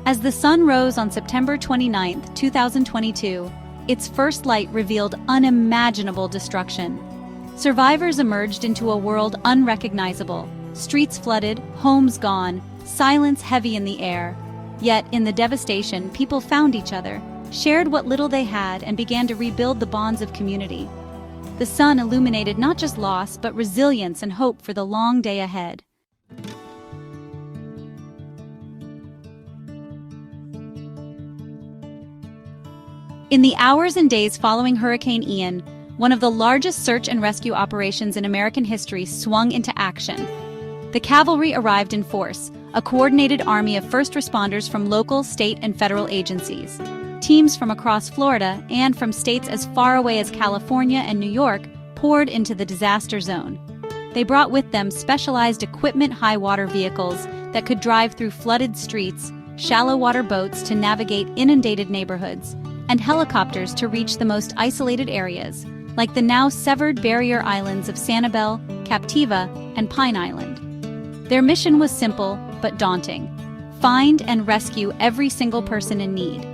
As the sun rose on September 29, 2022, its first light revealed unimaginable destruction. Survivors emerged into a world unrecognizable, streets flooded, homes gone, silence heavy in the air. Yet, in the devastation, people found each other, shared what little they had, and began to rebuild the bonds of community. The sun illuminated not just loss, but resilience and hope for the long day ahead. In the hours and days following Hurricane Ian, one of the largest search and rescue operations in American history swung into action. The cavalry arrived in force, a coordinated army of first responders from local, state, and federal agencies. Teams from across Florida and from states as far away as California and New York poured into the disaster zone. They brought with them specialized equipment high-water vehicles that could drive through flooded streets, shallow water boats to navigate inundated neighborhoods, and helicopters to reach the most isolated areas, like the now severed barrier islands of Sanibel, Captiva, and Pine Island. Their mission was simple but daunting: find and rescue every single person in need.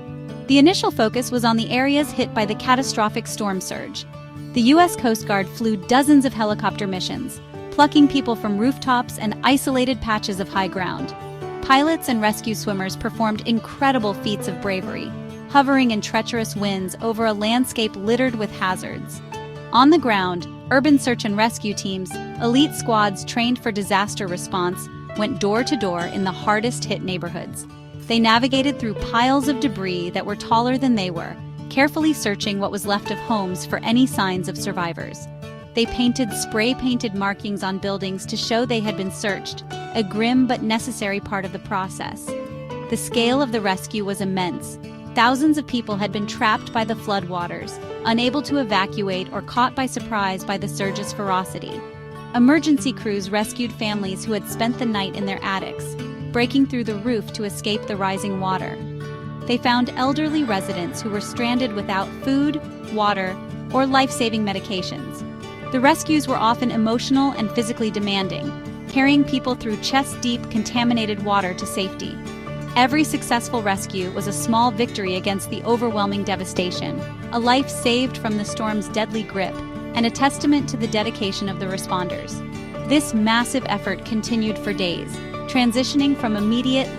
The initial focus was on the areas hit by the catastrophic storm surge. The U.S. Coast Guard flew dozens of helicopter missions, plucking people from rooftops and isolated patches of high ground. Pilots and rescue swimmers performed incredible feats of bravery, hovering in treacherous winds over a landscape littered with hazards. On the ground, urban search and rescue teams, elite squads trained for disaster response, went door to door in the hardest-hit neighborhoods. They navigated through piles of debris that were taller than they were, carefully searching what was left of homes for any signs of survivors. They painted spray-painted markings on buildings to show they had been searched, a grim but necessary part of the process. The scale of the rescue was immense. Thousands of people had been trapped by the floodwaters, unable to evacuate or caught by surprise by the surge's ferocity. Emergency crews rescued families who had spent the night in their attics, breaking through the roof to escape the rising water. They found elderly residents who were stranded without food, water, or life-saving medications. The rescues were often emotional and physically demanding, carrying people through chest-deep contaminated water to safety. Every successful rescue was a small victory against the overwhelming devastation, a life saved from the storm's deadly grip, and a testament to the dedication of the responders. This massive effort continued for days, transitioning from immediate